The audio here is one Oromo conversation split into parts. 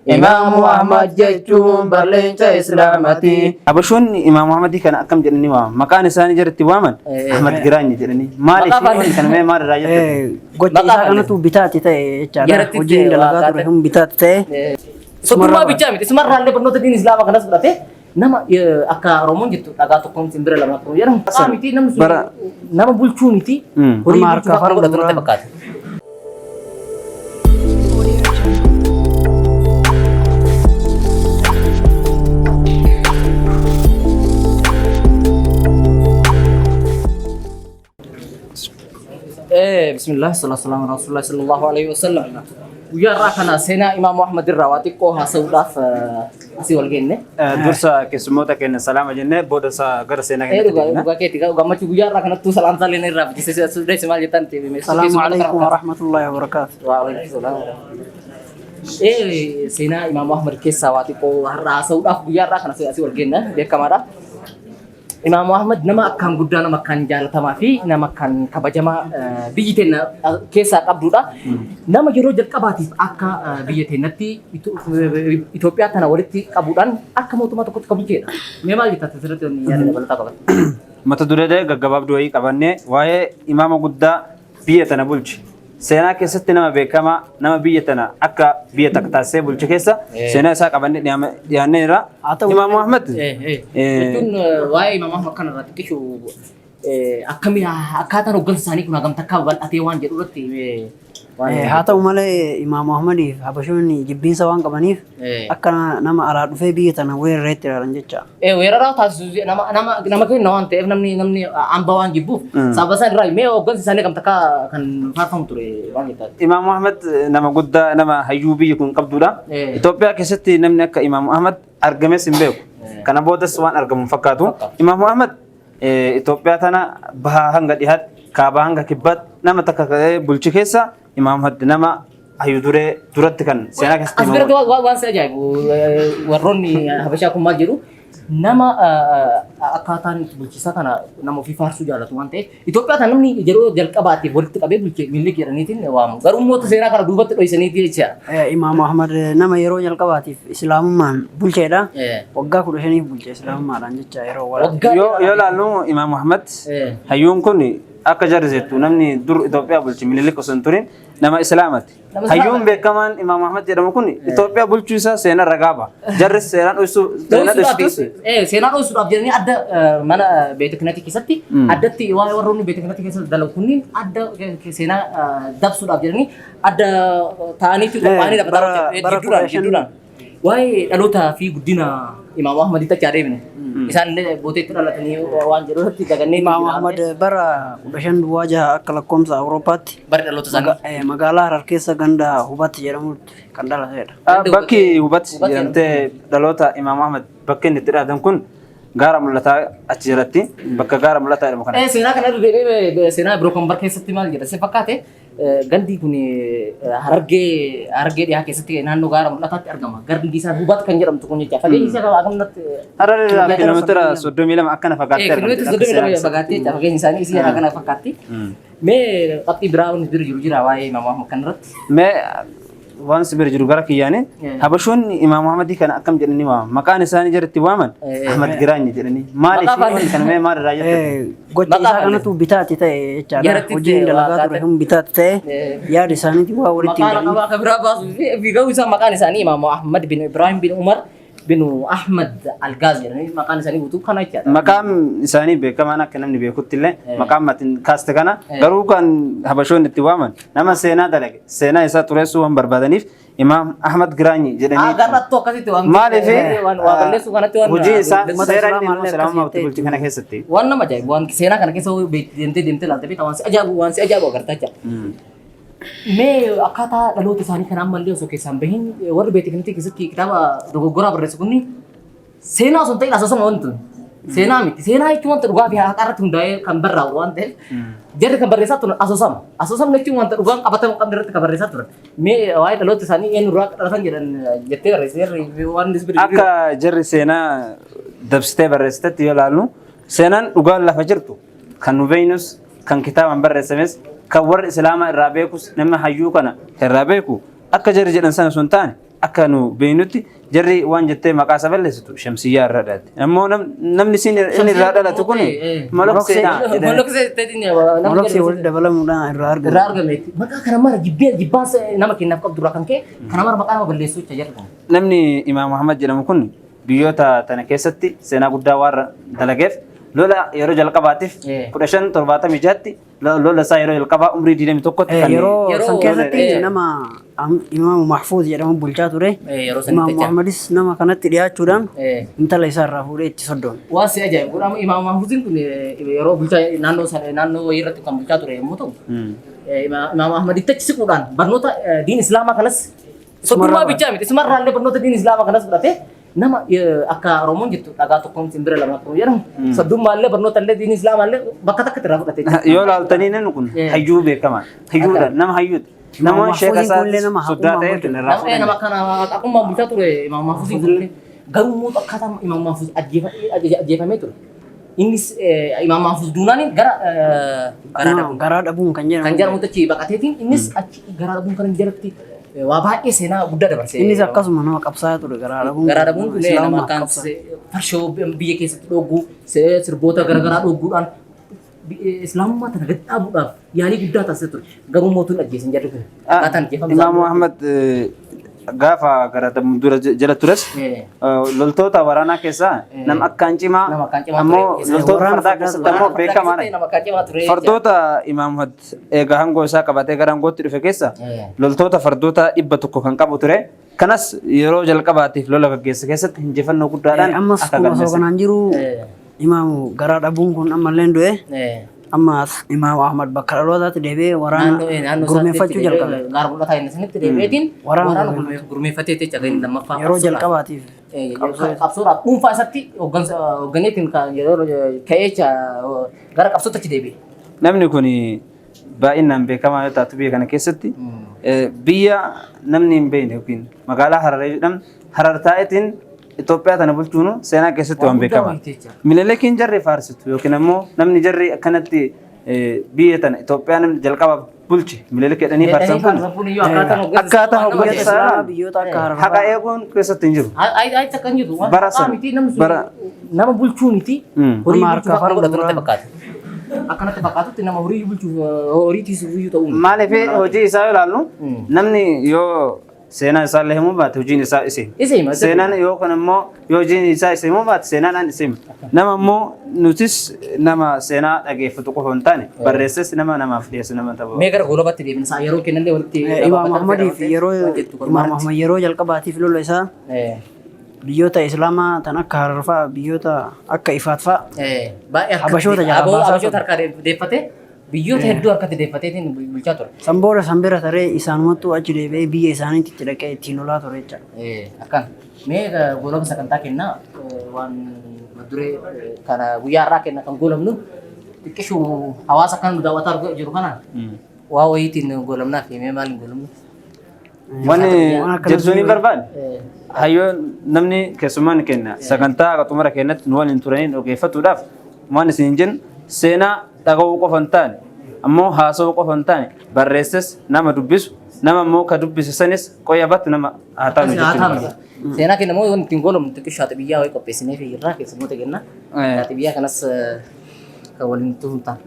إمام محمد جتون برلين إسلامتي أبشون إمام محمد كان أكم جرني وام مكان ثاني جرت وامن أحمد جراني جرني مالي شيء كان ما راجع قلت أنا تو بتاعتي تاي جانا وجين دلقات رهم بتاعتي تاي سمرة بيجامي سمرة اللي بنو تدين إسلام أكناس برate nama akka romun gitu agak tukang simbere lama tuh ya nama itu nama bulcun itu marka farang udah terus tebakat Bismillah sallallahu alaihi wasallam ويا راكنا سينا إمام محمد الرواتي كوها سوداف أسيول جنة درسا كسموتا كنا سلام جنة بودسا غرسنا كنا إيه كتير وقام تشوف يا راكنا تو سلام سالين الراب جسد سوداء سمال جتان تي السلام عليكم ورحمة الله وبركاته وعليكم السلام سينا إمام محمد كيسواتي كوها سوداف يا راكنا أسيول جنة dia kamera Imam Muhammad nama akan gudda nama akan jalatama fi nama akan kabajama biyitena kesa qabduda nama jero jal qabati akka biyetenati itu Ethiopia tana walitti qabudan akka motuma tokko qabujeda memal kita tasirate ni yana balata qabat mata durede gaggabab duwai qabanne waye imam gudda biyetana bulchi sena keessatti nama beekama nama biyyatana akka biyyatak taasee bulche keessa sena isaa qabanne dhiyaanneera Imam Muhammad jechuun waa'ee Imam Muhammad kana irratti kishu akkamii akkaataan hoggansa isaanii kun hagam takka bal'atee waan jedhu irratti haa ta'u malee Imaam Muhammadiif habashoonni jibbiinsa waan qabaniif akka nama alaa dhufee biyya tana weerarreetti ilaalan jecha. Weeraraa taasisu nama kenna waan ta'eef namni hamba waan jibbuuf sababa isaan irraa mee hoggansa isaanii kam takka kan faarfamu ture waan jettaati. Imam Muhammad nama guddaa nama hayyuu biyya kun qabdudha. Itoophiyaa keessatti namni akka Imam Muhammad argames hin beeku. Kana boodas waan argamu fakkaatu. Imam Muhammad Itoophiyaa tana bahaa hanga dhihaatti kaabaa hanga kibbaatti nama takka bulchi keessa Imam Muhammad nama hayyuu duratti kan seenaa keessatti asbiratu waan sa ajaa'ibu warroonni habashaa kun maal jedhu nama akkaataan bulchiinsa kana nama ofii faarsuu jaallatu waan ta'eef Itoophiyaa tan namni yeroo jalqabaatiif walitti qabee bulchee miliki jedhaniitiin waamu garuu immoo seenaa kana duubatti dho'isaniiti jecha. Imaam Muhammad nama yeroo jalqabaatiif islaamummaan bulcheedha waggaa 15 bulchee islaamummaadhaan jecha yeroo yoo laallu Imam Muhammad hayyuun kun akka jarrisettu namni dur Itoophiyaa bulchi mililik osoo hin turin nama islaamati. Hayyuun beekamaan Imam Muhammad jedhamu kun Itoophiyaa bulchuu isaa seenaa ragaaba. Jarris seenaan dho'isuudhaaf jedhanii adda mana beeteknaatii keessatti addatti waa'ee warroonni beeteknaatii keessatti dalagu kunniin adda seenaa dabsuudhaaf jedhanii adda ta'aniitu qophaa'anii dhaabbatan jidduudhaan. Waa'ee dhalootaa fi guddina Imam Muhammaditti achi adeemne. Isaan booteetti dhalatanii waan jedhutti dagannee Imam Muhammad bara 15 akka lakkoomsa Awurooppaatti bara dhaloota isaanii magaalaa Harar keessa ganda Hubatti jedhamutti kan dhalateedha. Bakki Hubatti jedhamtee dhaloota Imam Muhammad bakki inni itti dhalatan kun gaara mul'ataa achi jiratti bakka gaara mul'ataa jedhamu kana. Seenaa kana deebi'ee seenaa biroo kan bakka keessatti maal jedha se fakkaate gandi kun harargee dhiyaa keessatti naannoo gaara mul'ataatti argama. Gandi isaan Hubatti kan jedhamtu kun jecha fageenyi isaa akkamitti Hararraa kiiloomeetira 32 akkana fakkaatee argamti. Kiiloomeetira 32 fagaatee fageenyi isaanii isii akkana fakkaatti. Mee qabxii biraa wanti jira waa'ee Imam Muhammad kanarratti. Mee waan sibir jiru gara kiyyaane habashoonni Imam Muhammad kana akkam jedhanii waaman maqaan isaanii jirti waaman Ahmad Giraanyi jedhanii maaliif kan mee maal irraa jettu gocha isaa kanatu bitaatti ta'e jechaadha hojiin dalagaa ture kun bitaatti ta'e yaada isaaniiti waa walitti hidhanii maqaa biraa baasu fi ga'uu isaa maqaan isaanii Imam Ahmad bin Ibrahim bin Umar bin Ahmad Al-Ghazi jedhanii maqaan isaanii guutuu kana jechaadha. Maqaan isaanii beekamaan akka namni beekutti illee maqaan matiin kaaste kana garuu kan habashoonni itti waaman nama seenaa dalage seenaa isaa xureessuu waan barbaadaniif Imam Ahmad Giraanyi jedhanii agarrattu akkasitti waan maaliif waan balleessuu kanatti waan hojii isaa seera inni islaamummaa bulchi kana keessatti waan nama ajaa'ibu waan seenaa kana keessa deemtee laaltee beektaa waan si ajaa'ibu agartaa jecha. Mee akkaataa dhaloota isaanii kan ammallee osoo keessaan bahin warri beetekniitii keessatti kitaaba dogoggoraa barreessu kunni seenaa osoo hin ta'in asoosama wanti seenaa miti seenaa jechuun wanta dhugaa fi haqa irratti hundaa'ee kan barraa'u waan ta'eef jarri kan barreessaa turan asoosama asoosama jechuun wanta dhugaan qabatamu qabni irratti kan barreessaa turan mee waa'ee dhaloota isaanii eenyu irraa dhalatan jedhan jettee barreessee waan akka jarri seenaa dabsitee barreessitetti yoo ilaallu seenaan dhugaan lafa jirtu kan nu beeknus kan kitaaban barreessames kan warri islaamaa irraa beekus nama hayyuu kana irraa beeku akka jarri jedhan sana sun taane أكانوا بينوتي جري وان جتة مقاسة بلسة شمسية الردات أما نمني سين إن الردات تكوني ملوك سينا Mallok saya tadi ni Malok sih udah dalam mudah irarga. Berharga meti. Maka karena mar jibas nama kinap kau durakan ke karena mar bakal belesu cajar kan. نمني إمام محمد جل مكون بيوتا تنكستي سينا قد وار دلقف لولا يرجع القباتيف كرشان ترباتا مجاتي لولا سايرو القبا عمري دي لم تقط Yeroo Yeroo san keessatti eh. nama Imam Mahfuz jedhamu bulchaa ture. Yeroo san Imam techa. Muhammadis nama kanatti dhiyaachuudhaan intala isaa irraa fuudhee itti soddome. Waan si ajaa'ib kun amma Imaam Mahfuzin kun yeroo bulchaa naannoo irratti kan bulchaa ture yommuu ta'u Imaam Ahmaditti achi siquudhaan barnoota diin Islaamaa kanas soddummaa bichaa miti isumarraallee barnoota diin Islaamaa kanas fudhatee nama akka Oromoon jettu dhagaa tokkoon simbira lama akkuma jedhamu soddummaallee barnootaallee diin Islaamaallee bakka takkatti irraa fudhatee yoo laaltanii nan kun hayyuu beekamaa hayyuudha nama hayyuudha nama sheeka isaa soddaa ta'eetu irraa nama nama kana akkuma bulchaa ture Imaam Mahfuzin kun garuu immoo akkaataa Imaam Mahfuz ajjeefamee ture. Innis Imaam Mahfuz duunaan gara Garaa dhabuun kan jedhamu. kan jedhamu achi baqateetiin innis achi garaa dhabuun kan jalatti waa baay'ee seenaa guddaa dabarse. Innis akkasuma nama qabsaa'aa ture garaa dhabuun. Garaa dhabuun kun nama kan farshoo biyya keessatti dhogguu sirboota garaagaraa dhogguudhaan Islaamummaa tana gad dhaabuudhaaf yaalii guddaa taasisee ture. Garuu mootummaan ajjeesan jedhu kun akkaataan ajjeefamuu Imam Muhammad gaafa gara dura jala tures loltoota waraanaa keessaa nama akkaan cimaa ammoo loltoota fardaa keessatti ammoo beekamaadha. Fardoota Imam Muhammad egaa hangoo isaa qabatee gara hangootti dhufe keessa loltoota fardoota 100 kan qabu ture. Kanas yeroo jalqabaatiif lola gaggeessa keessatti injifannoo guddaadhaan Ammas kuma osoo kanaan jiru Imaamu garaa dhabuun kun ammallee du'e. Ammas Imaam Ahmad bakka dhalootaatti deebi'ee waraana gurmeeffachuu jalqabe. Gaara mul'ataa inni sanitti deebi'eetiin waraana gurmeeffatee jecha gaheen lammaffaa. Yeroo jalqabaatiif. Qabsoodhaaf dhuunfaa isatti hoogganeetiin yeroo ka'ee gara qabsootaatti deebi'e. Namni kun baay'inaan beekamaa yoo taatu biyya kana keessatti biyya namni hin beekne yookiin magaalaa Hararee jedhamu Harar taa'eetiin Itoophiyaa tana bulchuun seenaa keessatti waan beekamaa. Minilikii jarri faarsitu yookiin ammoo namni jarri akkanatti biyya tana Itoophiyaa namni jalqaba bulche Minilikii jedhanii faarsan kun akkaataa hooggansa biyyoota akka Harar. haqa eeguun keessatti hin jiru. Ayitti akkan jiru. Bara sana Nama bulchuu miti. Horii Nama bulchuu harka akka godhatu farda natti fakkaata. Akkanatti fakkaatutti nama horii bulchuu horii tiisuuf ta'uu. Maaliif hojii isaa yoo ilaallu namni yoo seenaa isaallee himuu baate hojiin isaa isee. Seenaan yoo kan immoo yoo hojiin isaa isee himuu baate seenaan isee. Nama immoo nutis nama seenaa dhageeffatu qofa hin taane barreesses nama namaaf dhiyeessu nama ta'u. Mee gara goolabatti deebinsa yeroo kennallee walitti. Imaam Ahmadiif Imaam Ahmad yeroo jalqabaatiif lola isaa biyyoota Islaamaa tan akka Harar fa'aa biyyoota akka Ifaat fa'aa Baay'ee Habashoota jalaa baasaa Habashoota harkaa deeffatee biyyoota hedduu harkatti deeffateetiin bulchaa ture. san booda san bira taree isaanumattuu achi deebi'ee biyya isaaniitti itti dhaqee ittiin lolaa ture jecha. Akkan mee goolaba sagantaa kennaa waan duree kana guyyaa irraa kenna kan goolabnu xiqqishuu hawaasa kan daawwataa jiru kanaan waa wayiitiin goolabnaaf mee maaliin goolabnu? Wani jirtuun hin barbaade. Hayyoon namni keessummaan kenna sagantaa akka xumura kennatti nu waliin turaniin ogeeffatuudhaaf waan isin jennu seenaa dhaga'uu qofa hin taane ammoo haasa'uu qofa hin taane barreesses nama dubbisu nama immoo ka dubbise sanis qoyyabattu nama haa taanu jechuudha. Seenaa kenna moo wanti hin goolabnu xiqqishaati biyyaa wayii qopheessinee fi irraa keessummoota kenna. Yaati biyyaa kanas kan waliin tumtaan.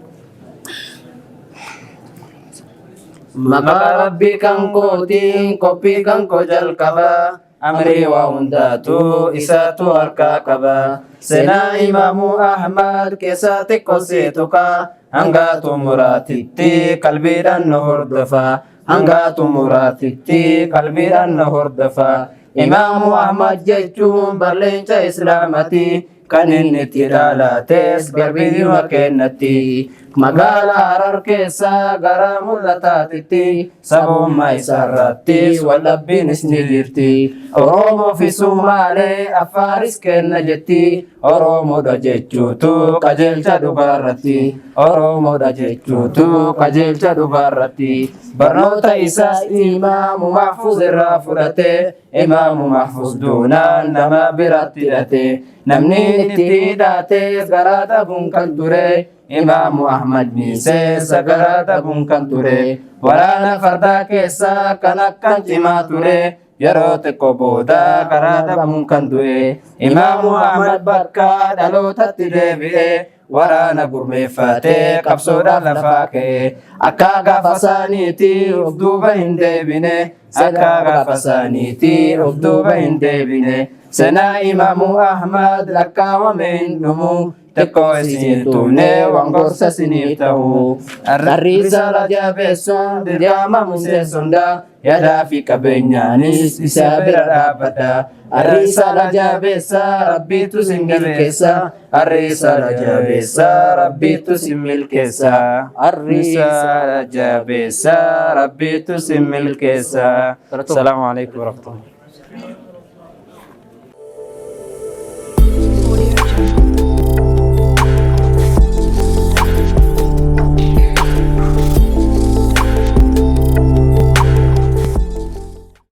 Maqaa rabbii kan kootiin qophii kan koo jalqabaa amrii waa hundaatu isaatu harkaa qaba. Seenaa Imaamu Ahmad keessaa xiqqoo seetuka hanga xumuraatitti qalbiidhaan na hordofa. Hanga xumuraatitti qalbiidhaan na hordofa. Imaamu Ahmad jechuun barleenca Islaamati kan inni itti dhalates garbiyyuma kennatti. Magaalaa Harar keessa gara mul'ataatitti sabummaa isaarrattis waldhabbiinis ni jirti. Oromoo fi Sumaalee Affaaris kenna jetti. Oromoodha jechuutu qajeelcha dhugaarratti. Oromoodha jechuutu qajeelcha dhugaarratti. Barnoota isaas Imaamu Mahfuz irraa fudhate. Imaamu Mahfuz duunaan nama biratti hidhate. Namni itti hidhate garaa dhabuun kan ture. Imaamu Ahmad Niisee sagaraa dhabuun kan ture. Waraana fardaa keessa kan akkaan cimaa ture. yeroo xiqqoo booda karaa dhabuun kan du'e Imaamu Ahmad bakka dhalootatti deebi'e waraana gurmeeffatee qabsoodhaan lafaa ka'e akka gaafa isaaniitii of duuba hin deebine akka gaafa isaaniitii of duuba hin deebine sanaa Imaamu Ahmad lakkaawame hin dhumu xiqqoo isin tuune waan gorsa isiniif ta'u arriisa rajabeessuun dirqama murteessunda yadaa fi qabeenyaanis isa bira dhaabbadha arriisa rajabeessa rabbiitu sin milkeessa arriisa rajabeessa rabbiitu sin milkeessa arriisa rajabeessa rabbiitu sin milkeessa. Assalamu alaikum warahmatullahi